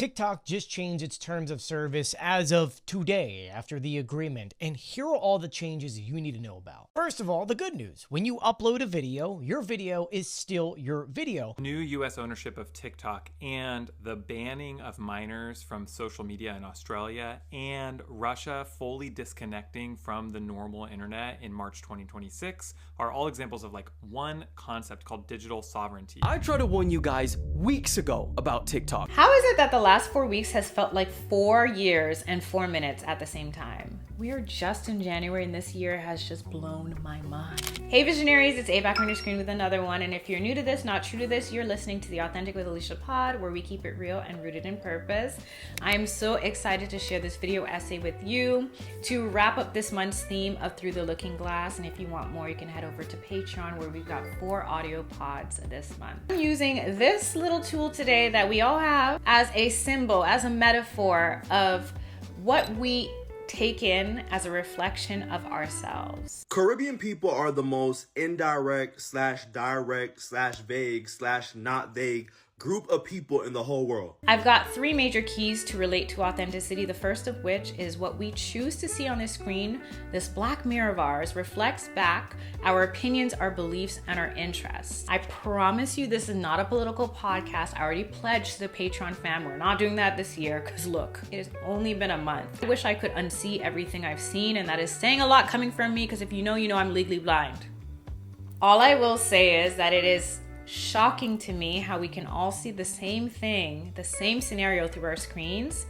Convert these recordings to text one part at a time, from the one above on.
TikTok just changed its terms of service as of today after the agreement, and here are all the changes you need to know about. First of all, the good news. When you upload a video, your video is still your video. New US ownership of TikTok and the banning of minors from social media in Australia and Russia fully disconnecting from the normal internet in March 2026 are all examples of like one concept called digital sovereignty. I tried to warn you guys weeks ago about TikTok. How is it that the last 4 weeks has felt like 4 years and 4 minutes at the same time? We are just in January and this year has just blown my mind. Hey visionaries, it's A back on your screen with another one. And if you're new to this, not true to this, you're listening to the Authentic with Alicia pod, where we keep it real and rooted in purpose. I am so excited to share this video essay with you to wrap up this month's theme of Through the Looking Glass. And if you want more, you can head over to Patreon, where we've got 4 audio pods this month. I'm using this little tool today that we all have as a symbol, as a metaphor of what we take in as a reflection of ourselves. Caribbean people are the most indirect / direct / vague / not vague group of people in the whole world. I've got 3 major keys to relate to authenticity, the first of which is what we choose to see on this screen. This black mirror of ours reflects back our opinions, our beliefs, and our interests. I promise you this is not a political podcast. I already pledged to the Patreon fam. We're not doing that this year because look, it has only been a month. I wish I could unsee everything I've seen, and that is saying a lot coming from me because if you know, you know I'm legally blind. All I will say is that it is shocking to me how we can all see the same thing, the same scenario through our screens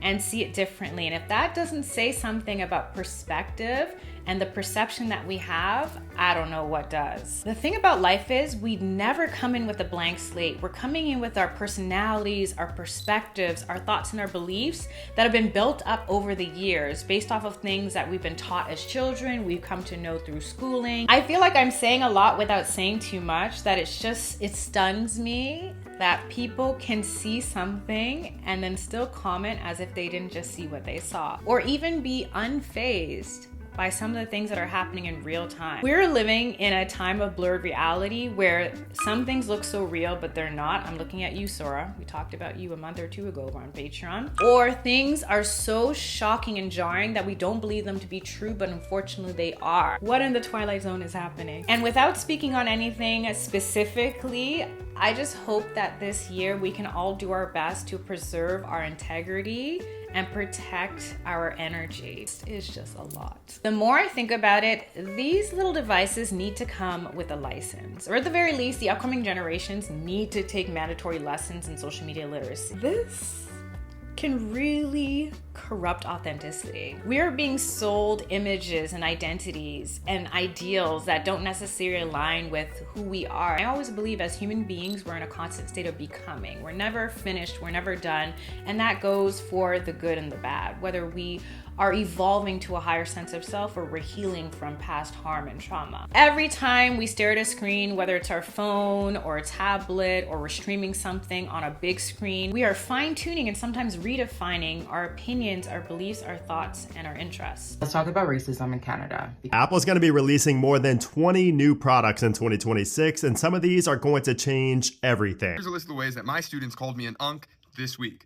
and see it differently. And if that doesn't say something about perspective and the perception that we have, I don't know what does. The thing about life is we never come in with a blank slate. We're coming in with our personalities, our perspectives, our thoughts and our beliefs that have been built up over the years based off of things that we've been taught as children, we've come to know through schooling. I feel like I'm saying a lot without saying too much, that it stuns me that people can see something and then still comment as if they didn't just see what they saw, or even be unfazed by some of the things that are happening in real time. We're living in a time of blurred reality where some things look so real, but they're not. I'm looking at you, Sora. We talked about you a month or 2 ago over on Patreon. Or things are so shocking and jarring that we don't believe them to be true, but unfortunately they are. What in the Twilight Zone is happening? And without speaking on anything specifically, I just hope that this year we can all do our best to preserve our integrity and protect our energy. It's just a lot. The more I think about it, these little devices need to come with a license, or at the very least, the upcoming generations need to take mandatory lessons in social media literacy. This can really corrupt authenticity. We are being sold images and identities and ideals that don't necessarily align with who we are. I always believe as human beings, we're in a constant state of becoming. We're never finished, we're never done, and that goes for the good and the bad, whether we are evolving to a higher sense of self or we're healing from past harm and trauma. Every time we stare at a screen, whether it's our phone or a tablet or we're streaming something on a big screen, we are fine-tuning and sometimes redefining our opinions, our beliefs, our thoughts, and our interests. Let's talk about racism in Canada. Apple's going to be releasing more than 20 new products in 2026, and some of these are going to change everything. Here's a list of the ways that my students called me an unk this week.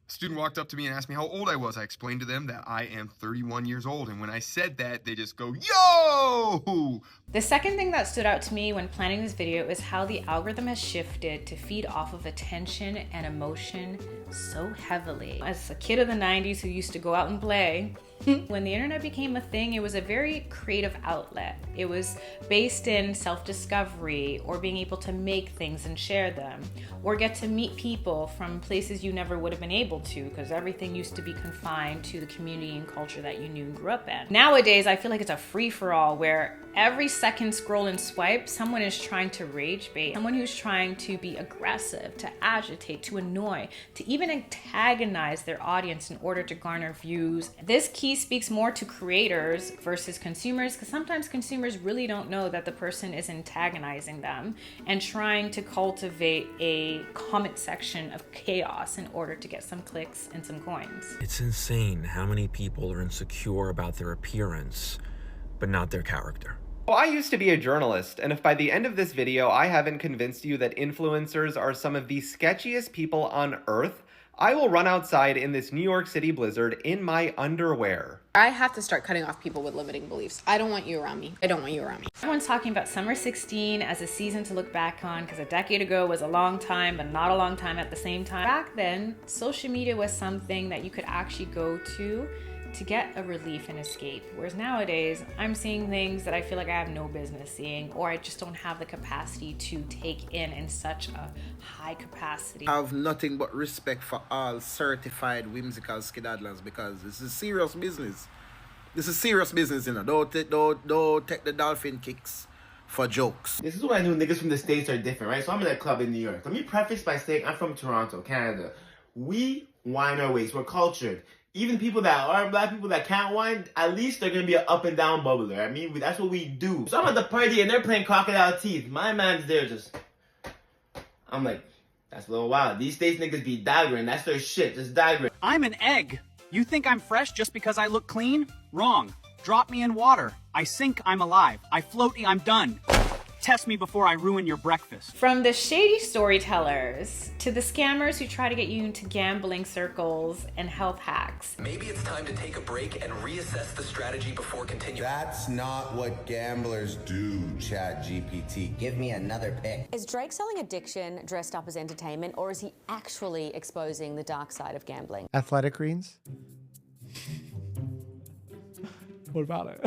A student walked up to me and asked me how old I was. I explained to them that I am 31 years old. And when I said that, they just go, yo! The second thing that stood out to me when planning this video is how the algorithm has shifted to feed off of attention and emotion so heavily. As a kid of the 90s who used to go out and play, when the internet became a thing, it was a very creative outlet. It was based in self-discovery or being able to make things and share them, or get to meet people from places you never would have been able to because everything used to be confined to the community and culture that you knew and grew up in. Nowadays, I feel like it's a free-for-all where every second scroll and swipe, someone is trying to rage bait, someone who's trying to be aggressive, to agitate, to annoy, to even antagonize their audience in order to garner views. This key speaks more to creators versus consumers, because sometimes consumers really don't know that the person is antagonizing them and trying to cultivate a comment section of chaos in order to get some clicks and some coins. It's insane how many people are insecure about their appearance, but not their character. Well, I used to be a journalist, and if by the end of this video I haven't convinced you that influencers are some of the sketchiest people on earth, I will run outside in this New York City blizzard in my underwear. I have to start cutting off people with limiting beliefs. I don't want you around me. I don't want you around me. Everyone's talking about summer 16 as a season to look back on because a decade ago was a long time, but not a long time at the same time. Back then, social media was something that you could actually go to get a relief and escape. Whereas nowadays, I'm seeing things that I feel like I have no business seeing, or I just don't have the capacity to take in such a high capacity. I have nothing but respect for all certified whimsical skedaddlers because this is serious business. This is serious business, you know. Don't take the dolphin kicks for jokes. This is what I knew niggas from the States are different, right? So I'm in a club in New York. Let me preface by saying I'm from Toronto, Canada. We whine our ways. We're cultured. Even people that aren't black, people that can't whine, at least they're gonna be an up and down bubbler. I mean, that's what we do. So I'm at the party and they're playing Crocodile Teeth. My man's there just... I'm like, that's a little wild. These States niggas be daggering. That's their shit, just daggering. I'm an egg. You think I'm fresh just because I look clean? Wrong. Drop me in water. I sink, I'm alive. I float, I'm done. Test me before I ruin your breakfast. From the shady storytellers to the scammers who try to get you into gambling circles and health hacks. Maybe it's time to take a break and reassess the strategy before continuing. That's not what gamblers do, ChatGPT. Give me another pick. Is Drake selling addiction dressed up as entertainment, or is he actually exposing the dark side of gambling? Athletic greens? What about it?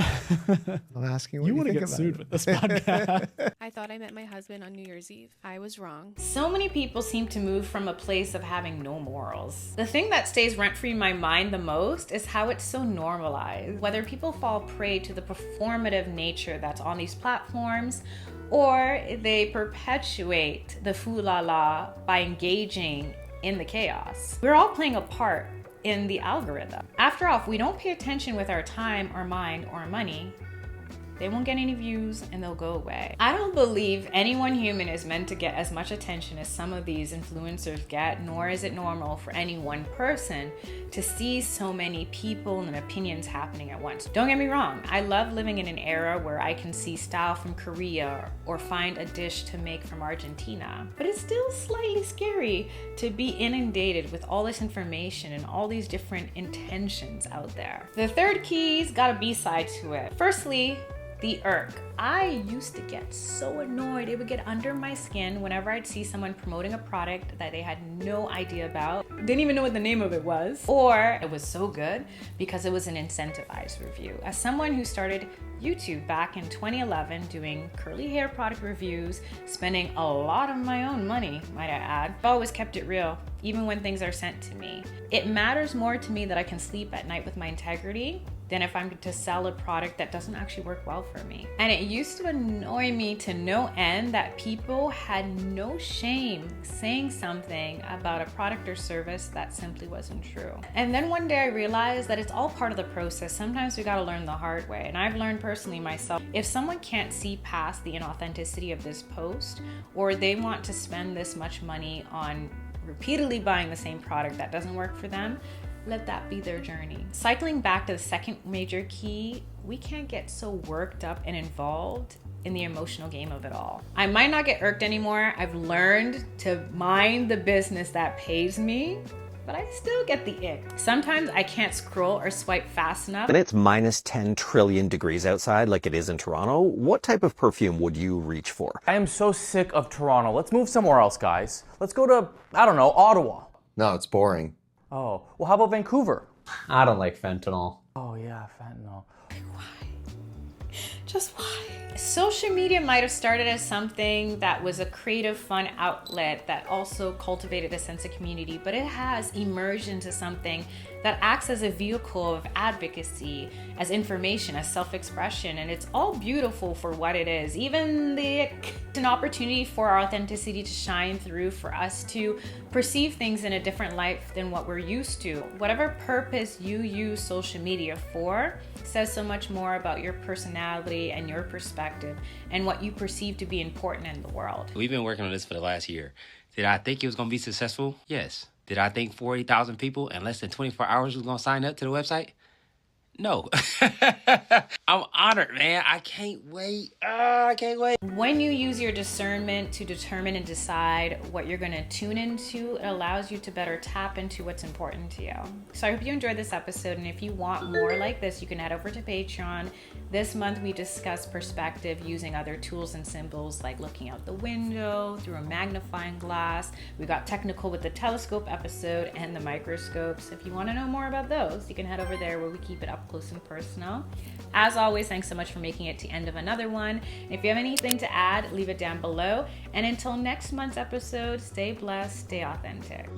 I'm asking what you want to get sued with this podcast. I thought I met my husband on New Year's Eve. I was wrong. So many people seem to move from a place of having no morals. The thing that stays rent-free in my mind the most is how it's so normalized. Whether people fall prey to the performative nature that's on these platforms, or they perpetuate the foo-la-la by engaging in the chaos. We're all playing a part in the algorithm. After all, if we don't pay attention with our time, our mind, or our money, they won't get any views and they'll go away. I don't believe anyone human is meant to get as much attention as some of these influencers get, nor is it normal for any one person to see so many people and opinions happening at once. Don't get me wrong, I love living in an era where I can see style from Korea or find a dish to make from Argentina. But it's still slightly scary to be inundated with all this information and all these different intentions out there. The third key's got a B-side to it. Firstly, the irk. I used to get so annoyed. It would get under my skin whenever I'd see someone promoting a product that they had no idea about, didn't even know what the name of it was, or it was so good because it was an incentivized review. As someone who started YouTube back in 2011 doing curly hair product reviews, spending a lot of my own money, might I add, I've always kept it real, even when things are sent to me. It matters more to me that I can sleep at night with my integrity than if I'm to sell a product that doesn't actually work well for me. And it used to annoy me to no end that people had no shame saying something about a product or service that simply wasn't true. And then one day I realized that it's all part of the process. Sometimes we gotta learn the hard way. And I've learned personally myself, if someone can't see past the inauthenticity of this post, or they want to spend this much money on repeatedly buying the same product that doesn't work for them, let that be their journey. Cycling back to the second major key, we can't get so worked up and involved in the emotional game of it all. I might not get irked anymore. I've learned to mind the business that pays me, but I still get the ick. Sometimes I can't scroll or swipe fast enough. And it's minus 10 trillion degrees outside like it is in Toronto. What type of perfume would you reach for? I am so sick of Toronto. Let's move somewhere else, guys. Let's go to, I don't know, Ottawa. No, it's boring. Oh, well, how about Vancouver? I don't like fentanyl. Oh yeah, fentanyl. Just why? Social media might have started as something that was a creative, fun outlet that also cultivated a sense of community, but it has emerged into something that acts as a vehicle of advocacy, as information, as self-expression, and it's all beautiful for what it is. Even an opportunity for our authenticity to shine through, for us to perceive things in a different light than what we're used to. Whatever purpose you use social media for says so much more about your personality and your perspective and what you perceive to be important in the world. We've been working on this for the last year. Did I think it was going to be successful? Yes. Did I think 40,000 people in less than 24 hours was going to sign up to the website? No. I'm honored, man. I can't wait. I can't wait. When you use your discernment to determine and decide what you're gonna tune into, it allows you to better tap into what's important to you. So I hope you enjoyed this episode, and if you want more like this, you can head over to Patreon. This month we discuss perspective using other tools and symbols like looking out the window, through a magnifying glass. We got technical with the telescope episode and the microscopes. If you wanna know more about those, you can head over there where we keep it up close and personal. As always, thanks so much for making it to the end of another one. If you have anything to add, leave it down below. And until next month's episode, stay blessed, stay authentic.